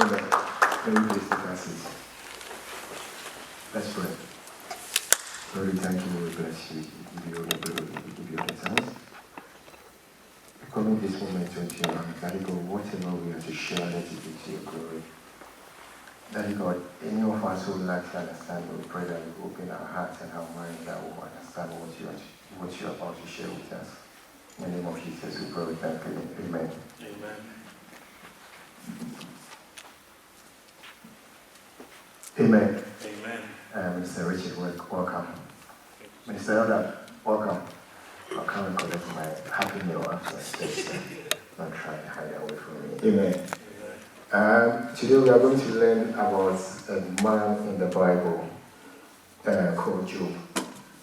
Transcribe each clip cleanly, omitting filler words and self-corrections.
Amen. May we please take our seats. Let's pray. Lord, we thank you, we bless you, we give you all the glory, we give you all the thanks. We commit this moment unto your hands. Daddy God, whatever we are to share, let it be to your glory. Daddy God, any of us who would like to understand, we pray that you open our hearts and our minds that we will understand what you are about to share with us. In the name of Jesus, we pray with thanksgiving. Amen. Amen. Amen. Amen. Mr. Richard, welcome. Mr. Elder, welcome. I'll come and collect my happy meal after station. Don't try and hide away from me. Amen. Today we are going to learn about a man in the Bible called Job.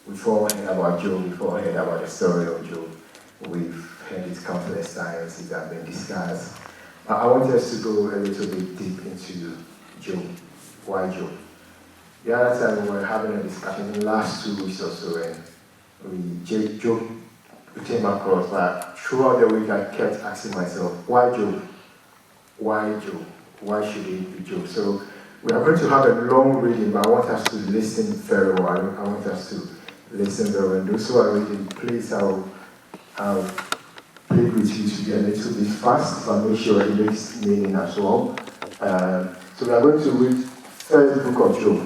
We've all heard about Job, we've all heard about the story of Job. We've heard it countless times, it has been discussed. I want us to go a little bit deep into Job. Why Job? The other time we were having a discussion in the last 2 weeks or so, and Job came across, but throughout the week I kept asking myself, why Job? Why Job? Why should it be Job? So we are going to have a long reading, but I want us to listen very well. I want us to listen very well. And those who are reading, please, I'll plead with you to be a little bit fast, but make sure it makes meaning as well. So we are going to read first book of Job,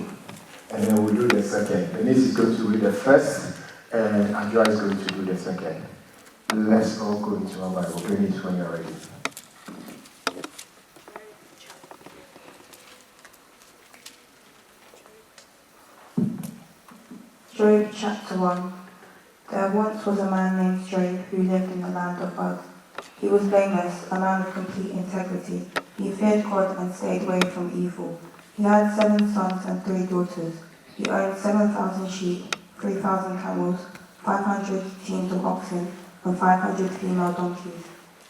and then we'll do the second. Denise is going to read the first, and Adjoa is going to do the second. Let's all go into our Bible. Bring it when you're ready. Job chapter 1. There once was a man named Job who lived in the land of Uz. He was blameless, a man of complete integrity. He feared God and stayed away from evil. He had 7 sons and 3 daughters. He owned 7,000 sheep, 3,000 camels, 500 teams of oxen, and 500 female donkeys.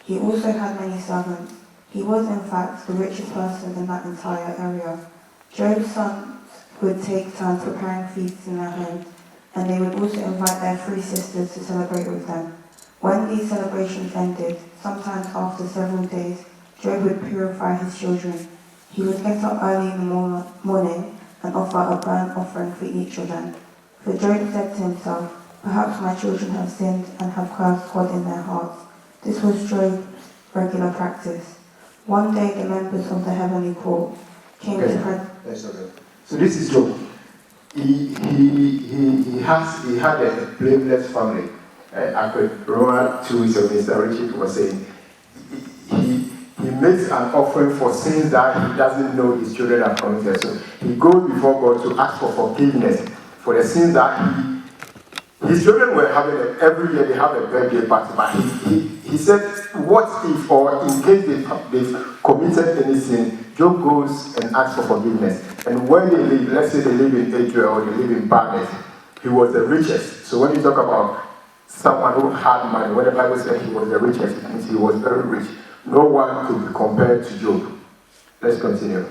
He also had many servants. He was, in fact, the richest person in that entire area. Job's sons would take turns preparing feasts in their homes, and they would also invite their 3 sisters to celebrate with them. When these celebrations ended, sometimes after several days, Job would purify his children. He would get up early in the morning and offer a burnt offering for each of them. For Job said to himself, perhaps my children have sinned and have cursed God in their hearts. This was Job's regular practice. One day the members of the heavenly court came to That's okay. So this is Job. He had a blameless family. I could remember 2 weeks ago, Mr. Richard was saying he makes an offering for sins that he doesn't know his children have committed. So he goes before God to ask for forgiveness for the sins that his children were having every year. They have a birthday party, but he said, what if, or in case they've committed any sin, Job goes and asks for forgiveness. And when they live, let's say they live in Israel or they live in Barnet, he was the richest. So when you talk about someone who had money, when the Bible said he was the richest, it means he was very rich. No one could be compared to Job. Let's continue.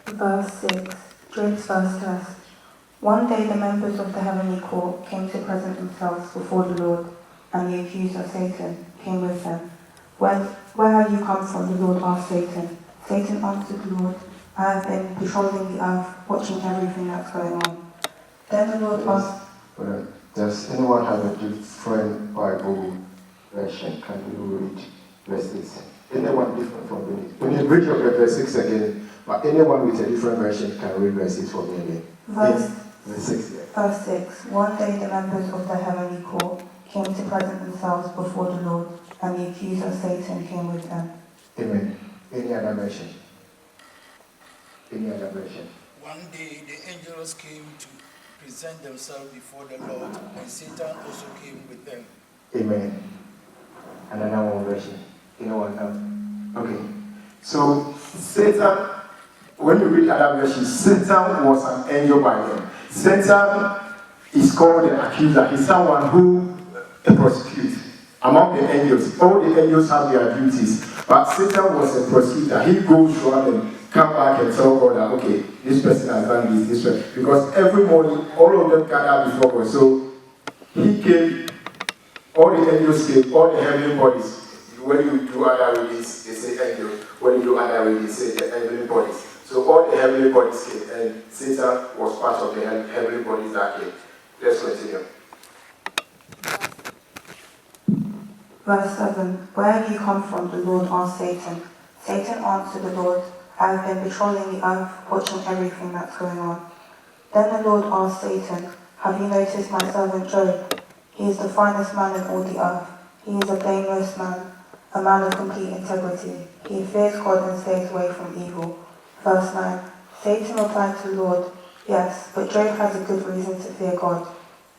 Verse 6. Job's first test. One day the members of the heavenly court came to present themselves before the Lord, and the accuser Satan came with them. Where have you come from? The Lord asked Satan. Satan answered the Lord, I have been patrolling the earth, watching everything that's going on. Then the Lord asked... Does anyone have a different Bible version? Can you read verse 6? Anyone different from me? When you read your verse 6 again, but anyone with a different version can read verse 6 for me again. Verse 6, yeah. Verse 6. One day the members of the heavenly court came to present themselves before the Lord, and the accuser Satan came with them. Amen. Any other version? Any other version? One day the angels came to present themselves before the Lord, and Satan also came with them. Amen. Another one version. Anyone else? Okay. So Satan, when you read other versions, Satan was an angel by name. Satan is called an accuser. He's someone who prosecutes. Among the angels, all the angels have their duties, but Satan was a prosecutor. He goes around and come back and tell God that, okay, this person has done this person. Because every morning, all of them gather before God. So he came, all the angels came, all the heavenly bodies. when you do other readings, they say angel. When you do other readings, they say the heavenly bodies. So all the heavenly bodies came, and Satan was part of the heavenly bodies that came. Let's continue. Verse 7. Where have you come from? The Lord asked Satan. Satan answered the Lord, I have been patrolling the earth, watching everything that's going on. Then the Lord asked Satan, have you noticed my servant Job? He is the finest man in all the earth. He is a blameless man, a man of complete integrity. He fears God and stays away from evil. Verse 9. Satan replied to the Lord, yes, but Job has a good reason to fear God.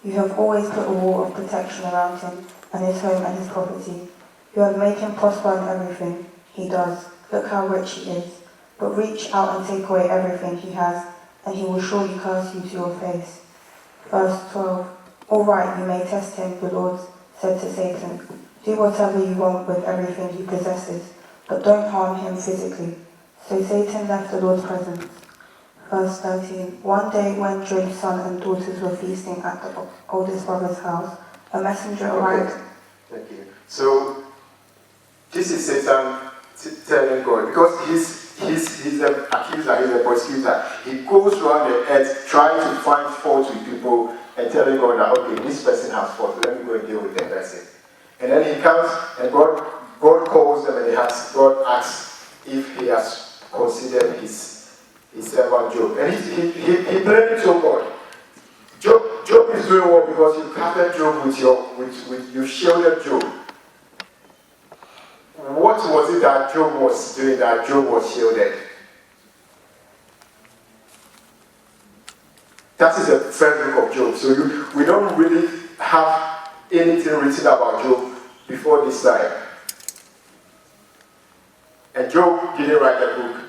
You have always put a wall of protection around him and his home and his property. You have made him prosper in everything he does. Look how rich he is. But reach out and take away everything he has, and he will surely curse you to your face. Verse 12. All right, you may test him, the Lord said to Satan. Do whatever you want with everything he possesses, but don't harm him physically. So Satan left the Lord's presence. Verse 13. One day when Job's son and daughters were feasting at the oldest brother's house, a messenger arrived. Thank you. So this is Satan telling God, because he's the accuser, he's the prosecutor. He goes around the earth trying to find fault with people and telling God that, okay, this person has fault, let me go and deal with that person. And then he comes and God calls them, and God asks if he has considered his servant Job. And he plainly told God, Job is doing well because you covered Job with you shielded Job. What was it that Job was doing that Job was shielded? That is the first book of Job. So we don't really have anything written about Job before this time. And Job didn't write the book.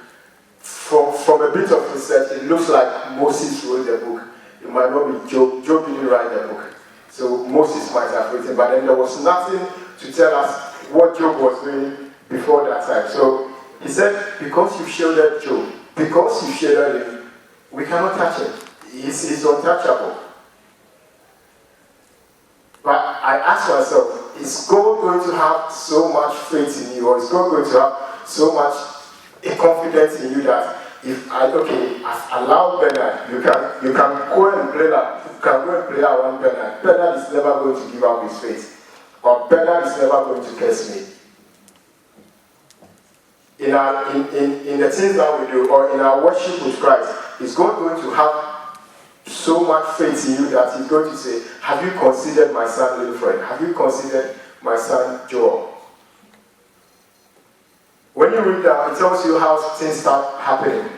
From a bit of research, it looks like Moses wrote the book. It might not be Job. Job didn't write the book. So Moses might have written, but then there was nothing to tell us what Job was doing before that time. So he said, because you shielded Job, because you shielded him, we cannot touch him. He's untouchable. But I ask myself, is God going to have so much faith in you, or is God going to have so much confidence in you that if I've allowed Bernard, you can go and play that, you can go and play around Bernard. Bernard is never going to give up his faith, or Bernard is never going to curse me. In the things that we do, or in our worship with Christ, is God going to have so much faith in you that he's going to say, have you considered my son Wilfred? Have you considered my son Joel? When you read that, it tells you how things start happening.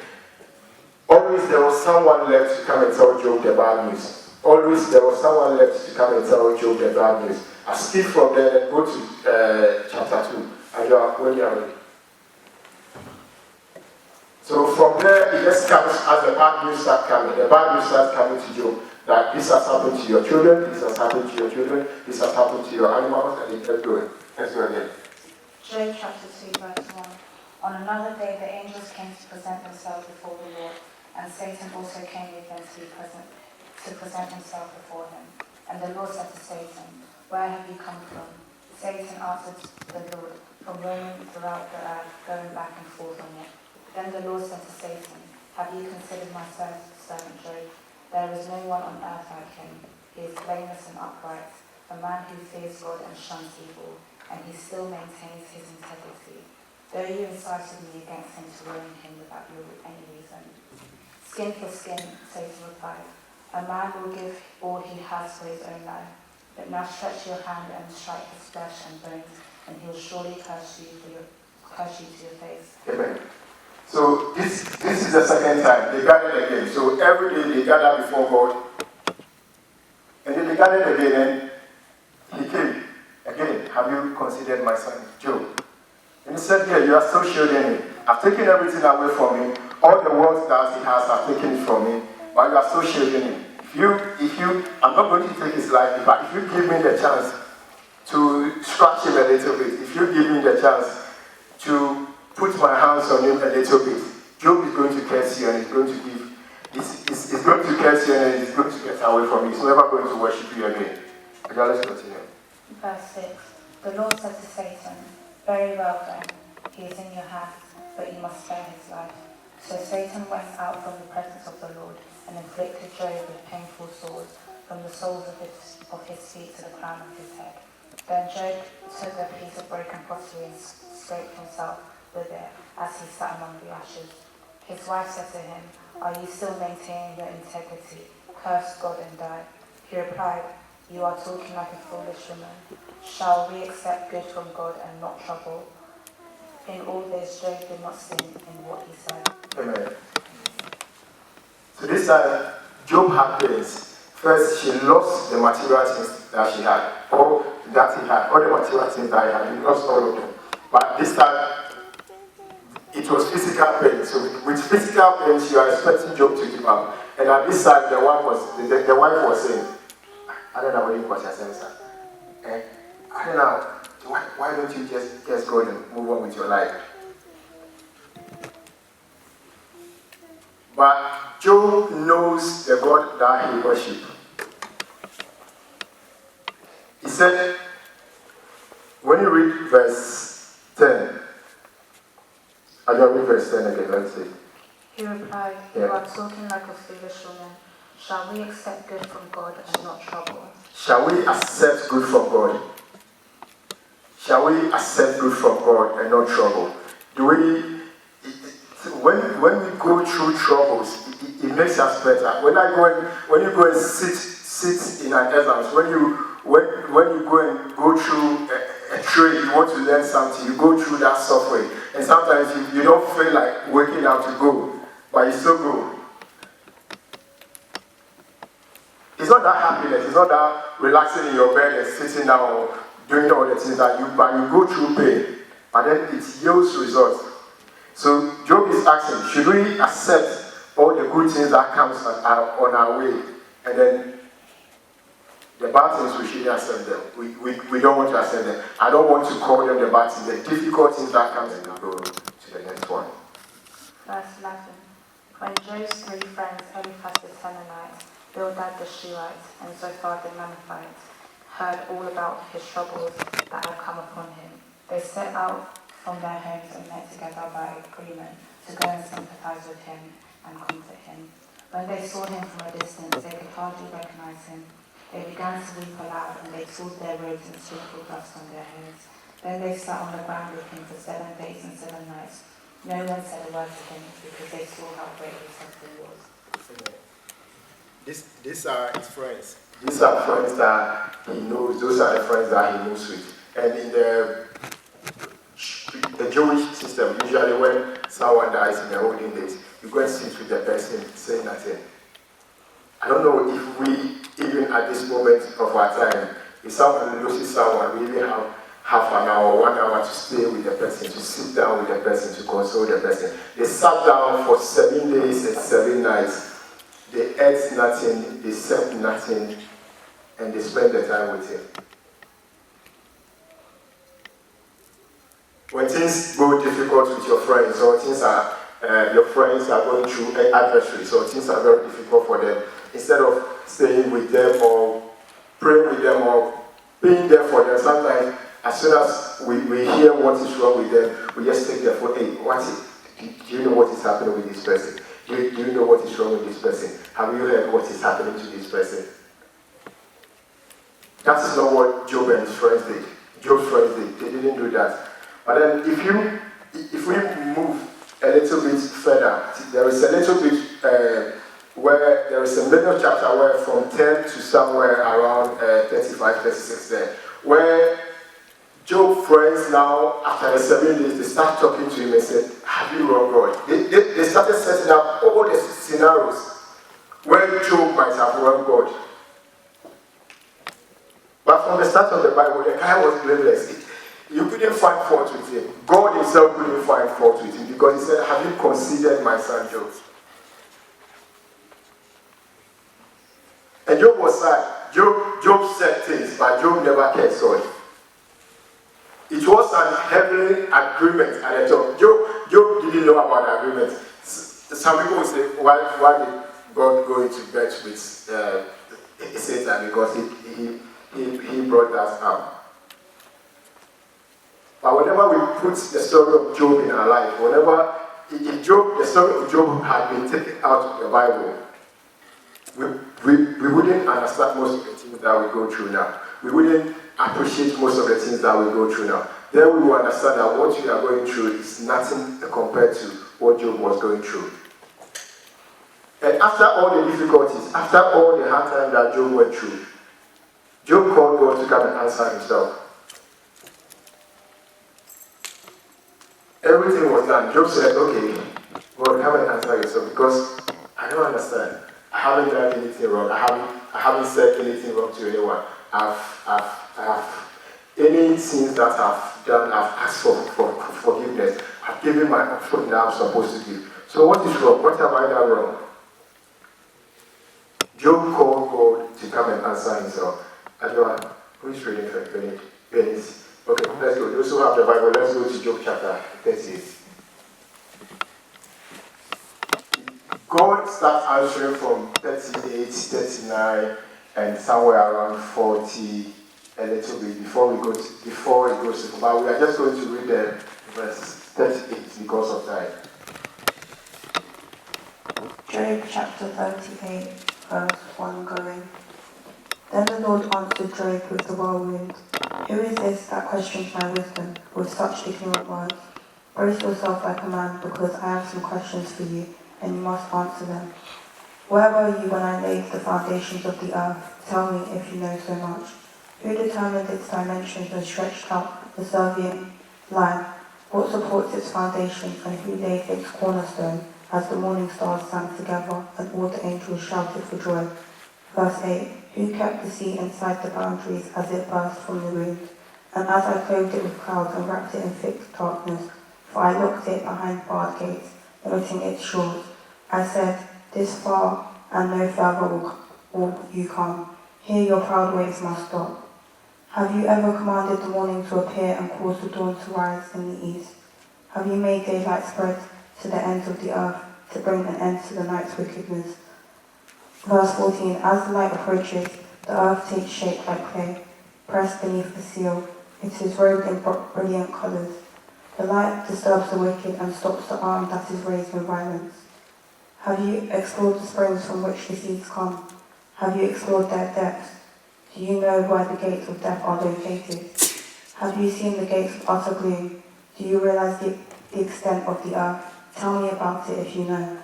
Always there was someone left to come and tell Job the bad news. Always there was someone left to come and tell Job the bad news. I skip from there and go to chapter 2. And when you are ready. So from there, it just comes as the bad news starts coming. The bad news starts coming to Job. That this has happened to your children, this has happened to your children, this has happened to your animals, and it kept going. Let's go again. Job chapter 2, verse 1. On another day, the angels came to present themselves before the Lord, and Satan also came with them to present himself before him. And the Lord said to Satan, where have you come from? Satan answered the Lord, from roaming throughout the earth, going back and forth on it. Then the Lord said to Satan, have you considered my servant Job? There is no one on earth like him. He is blameless and upright, a man who fears God and shuns evil, and he still maintains his integrity. Though you incited me against him to ruin him without any reason. Skin for skin, Satan replied. A man will give all he has for his own life. But now stretch your hand and strike his flesh and bones, and he will surely curse you to your face. Amen. So this is the second time they gathered again. So every day they gather before God. And then they gathered again, and he came. Again, have you considered my son Job? And he said, yeah, you are still shielding him. I've taken everything away from him. All the wealth that he has, I've taken it from him. But you are still shielding him. If you, I'm not going to take his life, but if you give me the chance to scratch him a little bit, if you give me the chance to put my hands on him a little bit, Job is going to curse you, and he's going to he's going to curse you, and he's going to get away from you. He's never going to worship you again. Okay, let's continue. Verse 6. The Lord said to Satan, Very well then, he is in your hands, but you must spare his life. So Satan went out from the presence of the Lord and inflicted Job with painful sores from the soles of his feet to the crown of his head. Then Job took a piece of broken pottery and scraped himself with it as he sat among the ashes. His wife said to him, "Are you still maintaining your integrity? Curse God and die." He replied, "You are talking like a foolish woman. Shall we accept good from God and not trouble?" In all this, Job did not sin in what he said. Amen. So this time, Job had pains. First, she lost the material things that she had, all that he had, all the material things that he had. He lost all of them. But this time, it was physical pain. So with physical pain, you are expecting Job to give up. And at this time, the wife was saying, "I don't know what you are saying, sir. I don't know. Why don't you just go and move on with your life?" But Job knows the God that he worships. He said, when you read verse 10, I will read verse 10 again, let's see. He replied, "You are talking like a foolish woman. Shall we accept good from God and not trouble?" Shall we accept good from God? Shall we accept good from God and not trouble? When we go through troubles, it makes us better. When you go and sit in an exam, when you go through a trade, you want to learn something, you go through that suffering, and sometimes you don't feel like waking up to go, but you still go. It's not that happiness, it's not that relaxing in your bed and sitting down or doing all the things that but you go through pain, but then it yields results. So Job is asking, should we accept all the good things that comes on our way, and then the bad things we shouldn't accept them. We don't want to accept them. I don't want to call them the bad things, the difficult things that comes in the go to the next one. Verse 11. When Job's 3 friends, Eliphaz the Temanite, Bildad the Shuhite, and Zophar the Manaphite, heard all about his troubles that had come upon him, they set out from their homes and met together by agreement to go and sympathize with him and comfort him. When they saw him from a distance, they could hardly recognize him. They began to weep aloud, and they pulled their robes and sprinkled dust on their heads. Then they sat on the ground with him for 7 days and 7 nights. No one said a word to him, because they saw how great his suffering was. These are his friends. These are friends that he knows. Those are the friends that he moves with. And in the Jewish system, usually when someone dies in the olden days, you go and sit with the person, say nothing. I don't know if we, even at this moment of our time, if someone loses someone, we even have half an hour, 1 hour to stay with the person, to sit down with the person, to console the person. They sat down for 7 days and 7 nights. They ate nothing, they slept nothing, and they spent the time with him. When things go difficult with your friends, or things are your friends are going through adversaries, or things are very difficult for them, instead of staying with them or praying with them or being there for them, sometimes as soon as we hear what is wrong with them, we just take their phone. Hey, do you know what is happening with this person? Do you know what is wrong with this person? Have you heard what is happening to this person? That is not what Job and his friends did. Job's friends did. They didn't do that. But then if we move a little bit further, there is a little bit where there is a middle chapter where from 10 to somewhere around 35, 36 there, where Job's friends now, after the 7 days, they start talking to him and said, have you wronged God? They started setting up all the scenarios where Job might have wronged God. But from the start of the Bible, the guy was blameless. You couldn't find fault with him. God himself couldn't find fault with him because he said, have you considered my son Job? And Job was sad. Job said things, but Job never cared sorry. It was an heavenly agreement at the top. Job didn't know about the agreement. Some people will say, why did God go into bed with Satan? Because he brought that up. But whenever we put the story of Job in our life, if Job, the story of Job had been taken out of the Bible, we wouldn't understand most of the things that we go through now. We wouldn't appreciate most of the things that we go through now. Then we will understand that what we are going through is nothing compared to what Job was going through. And after all the difficulties, after all the hard time that Job went through, Job called God to come and answer himself. Everything was done. Job said, okay, God, come and answer yourself, because I don't understand. I haven't done anything wrong. I haven't said anything wrong to anyone. Any sins that I've done, I've asked for forgiveness. I've given my offering that I'm supposed to give. So what is wrong? What have I done wrong? Job called God to come and answer himself. Adjoa, who is reading for Venice? Okay, let's go. Those who have the Bible, let's go to Job chapter 38. God starts answering from 38, 39, and somewhere around 40, a little bit before it goes to. But we are just going to read the verse 38 because of time. Job chapter 38, verse 1 going. Then the Lord answered Job with the whirlwind. Who is this that questions my wisdom with such ignorant words? Brace yourself like a man, because I have some questions for you, and you must answer them. Where were you when I laid the foundations of the earth? Tell me if you know so much. Who determined its dimensions and stretched out the Servian line? What supports its foundations, and who laid its cornerstone? As the morning stars sang together, and all the angels shouted for joy. Verse 8. Who kept the sea inside the boundaries as it burst from the wound? And as I clothed it with clouds and wrapped it in thick darkness, for I locked it behind barred gates, limiting its shores. I said, this far and no further will you come. Here your proud waves must stop. Have you ever commanded the morning to appear and caused the dawn to rise in the east? Have you made daylight spread to the ends of the earth, to bring an end to the night's wickedness? Verse 14, as the light approaches, the earth takes shape like clay, pressed beneath the seal. It is robed in brilliant colours. The light disturbs the wicked and stops the arm that is raised in violence. Have you explored the springs from which the seeds come? Have you explored their depths? Do you know where the gates of death are located? Have you seen the gates of utter gloom? Do you realize the extent of the earth? Tell me about it if you know.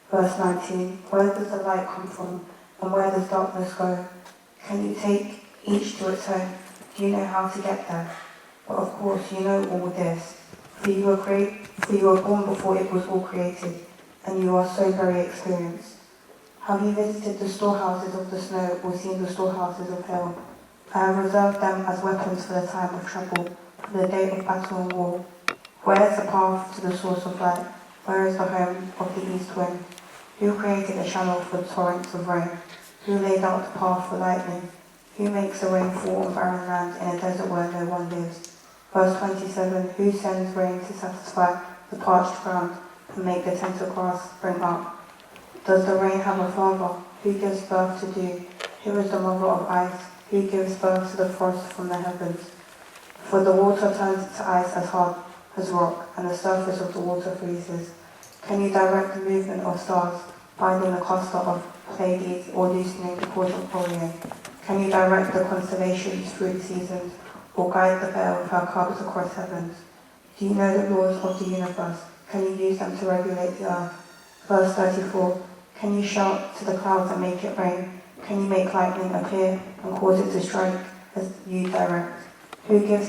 Verse 19, where does the light come from, and where does darkness go? Can you take each to its home? Do you know how to get there? But of course you know all this, for you were born before it was all created, and you are so very experienced. Have you visited the storehouses of the snow, or seen the storehouses of hell? I have reserved them as weapons for the time of trouble, for the day of battle and war. Where is the path to the source of light? Where is the home of the east wind? Who created a channel for torrents of rain? Who laid out the path for lightning? Who makes the rain fall on barren land in a desert where no one lives? Verse 27, who sends rain to satisfy the parched ground and make the tender grass spring up? Does the rain have a father? Who gives birth to dew? Who is the mother of ice? Who gives birth to the frost from the heavens? For the water turns to ice as hard as rock, and the surface of the water freezes. Can you direct the movement of stars, binding the cluster of Pleiades or loosening the cord of Orion? Can you direct the constellations through the seasons, or guide the bear with her cubs across heavens? Do you know the laws of the universe? Can you use them to regulate the earth? Verse 34, can you shout to the clouds and make it rain? Can you make lightning appear and cause it to strike as you direct? Who gives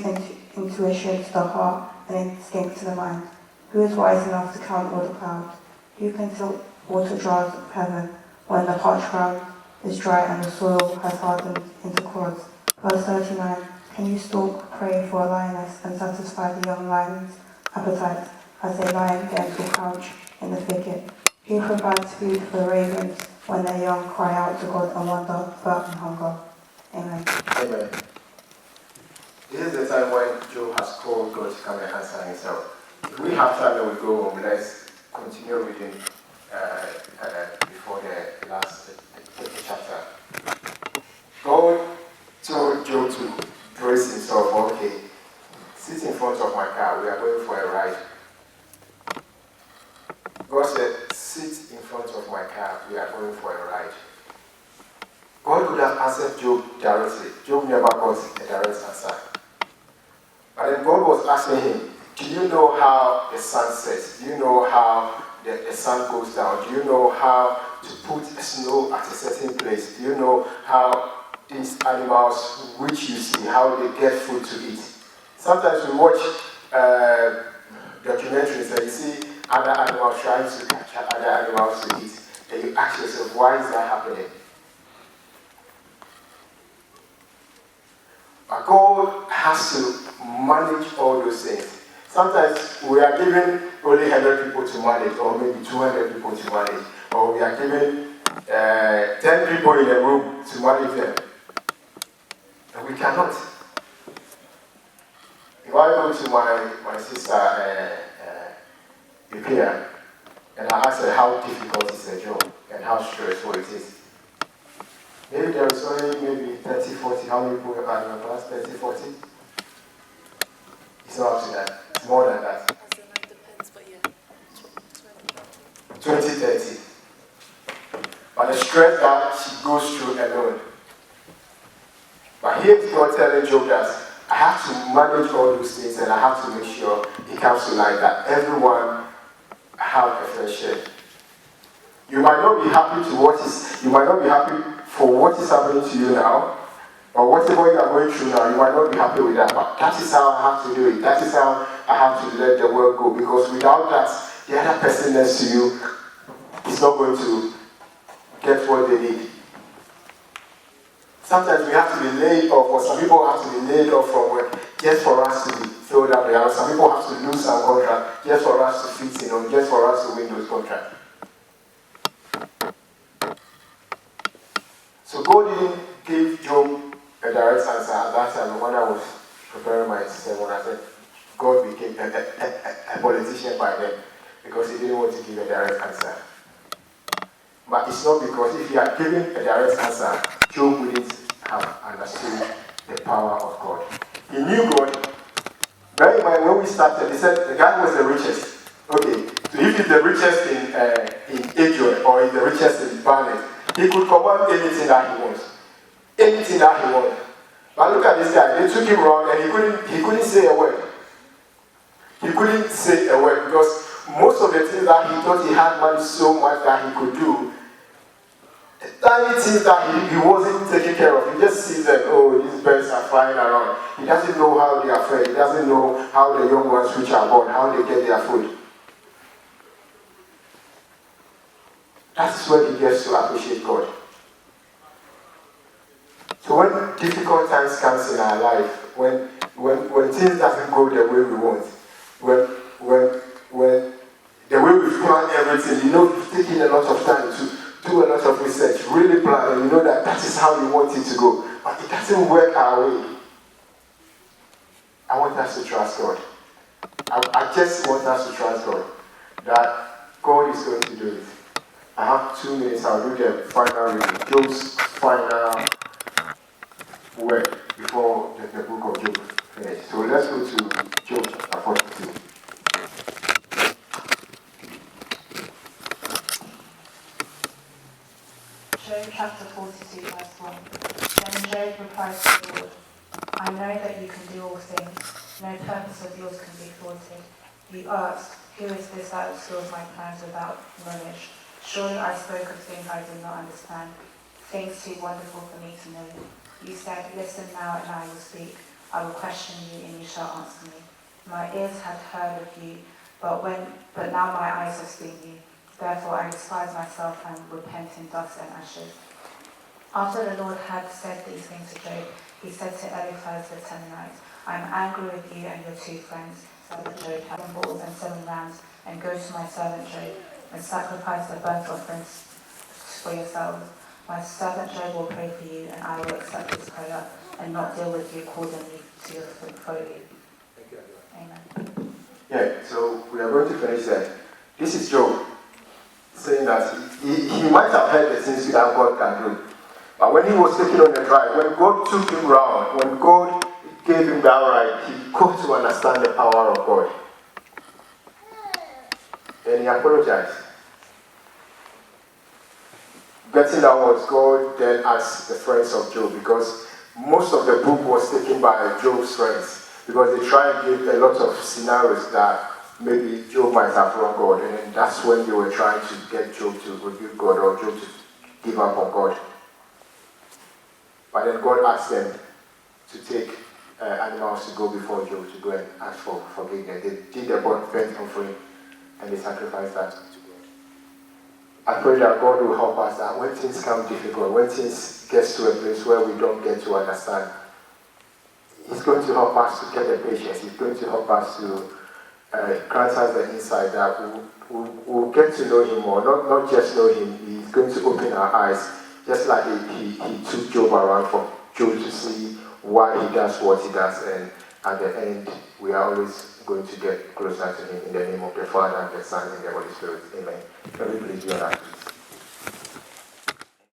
intuition to the heart and instinct to the mind? Who is wise enough to count all the clouds? Who can tilt water jars of heaven when the parched ground is dry and the soil has hardened into clods? Verse 39, can you stalk prey for a lioness and satisfy the young lion's appetite as they lie in gentle couch in the thicket? Who provides food for the ravens when their young cry out to God and wander thirst and hunger? Amen. Amen. This is the time when Job has called God to come and answer himself. If we have time, then we go home. Let's continue reading before the last chapter. God told Job to brace himself. Okay, sit in front of my car. We are going for a ride. God said, sit in front of my car. We are going for a ride. God could have answered Job directly. Job never got a direct answer. But then God was asking him, do you know how the sun sets? Do you know how the sun goes down? Do you know how to put snow at a certain place? Do you know how these animals which you see, how they get food to eat? Sometimes we watch documentaries and you see other animals trying to catch other animals to eat. And you ask yourself, why is that happening? But God has to manage all those things. Sometimes we are given only 100 people to manage, or maybe 200 people to manage, or we are given 10 people in a room to manage them. And we cannot. If I go to my sister, Ikea, and I ask her how difficult is her job and how stressful it is, maybe there is only maybe 30, 40, how many people are in your class? 30, 40? It's not up to that. It's more than that. As in, it depends, but yeah. 20, 30. But the stress that she goes through alone. But here's God telling Job that I have to manage all those things and I have to make sure it comes to light that everyone have a fair share. You might not be happy you might not be happy for what is happening to you now, or whatever you are going through now, you might not be happy with that, but that is how I have to do it. That is how I have to let the world go, because without that, the other person next to you is not going to get what they need. Sometimes we have to be laid off, or some people have to be laid off from work just for us to be filled up there. Some people have to lose some contract just for us to fit in, or just for us to win those contracts. So God didn't give Job a direct answer at that time. When I was preparing my sermon, I said God became a politician by then because he didn't want to give a direct answer. But it's not because if he had given a direct answer, Job wouldn't have understood the power of God. He knew God. Bear in mind, when we started, he said the guy was the richest. Okay, so if he's the richest in Israel or he's the richest in Barnet, he could command anything that he wants. Anything that he wants. But look at this guy. They took him around and he couldn't say a word. He couldn't say a word because most of the things that he thought he had money so much that he could do, the tiny things that he wasn't taking care of. He just sees that, oh, these birds are flying around. He doesn't know how they are fed. He doesn't know how the young ones which are born, how they get their food. That's when he gets to appreciate God. So when difficult times comes in our life, when things doesn't go the way we want, when the way we plan everything, you know, we've taken a lot of time to do a lot of research, really plan, and you know that is how you want it to go, but it doesn't work our way. I want us to trust God. I just want us to trust God, that God is going to do it. I have 2 minutes, I'll do the final reading, Job's final word before the book of Job finishes. So let's go to Job chapter 42. Job chapter 42, verse 1. Then Job replied to the Lord, I know that you can do all things. No purpose of yours can be thwarted. You asked, who is this that obscures my plans without knowledge? Surely I spoke of things I did not understand, things too wonderful for me to know. You said, listen now and I will speak. I will question you and you shall answer me. My ears had heard of you, but now my eyes have seen you. Therefore I despise myself and repent in dust and ashes. After the Lord had said these things to Job, he said to Eliphaz the Temanite, I am angry with you and your 2 friends. So Job had 7 bulls and 7 rams, and go to my servant Job, and sacrifice the burnt offerings for yourselves. My servant Job will pray for you, and I will accept his prayer, and not deal with you accordingly to your folly. Amen. Yeah, so we are going to finish there. This is Job saying that he might have heard the things that God can do. But when he was taken on the drive, when God took him round, when God gave him that right, he got to understand the power of God. And he apologized. Getting that was God then asked the friends of Job, because most of the book was taken by Job's friends, because they tried to give a lot of scenarios that maybe Job might have wronged God, and then that's when they were trying to get Job to rebuke God or Job to give up on God. But then God asked them to take animals to go before Job to go and ask for forgiveness. They did the burnt offering and they sacrificed that to God. I pray that God will help us, that when things come difficult, when things get to a place where we don't get to understand, He's going to help us to get the patience. He's going to help us to grant us the insight that we'll get to know Him more. Not just know Him, He's going to open our eyes, just like He took Job around for Job to see why he does what he does, and at the end, we are always going to get closer to Him in the name of the Father, and the Son, and the Holy Spirit. Amen. Can we please do that?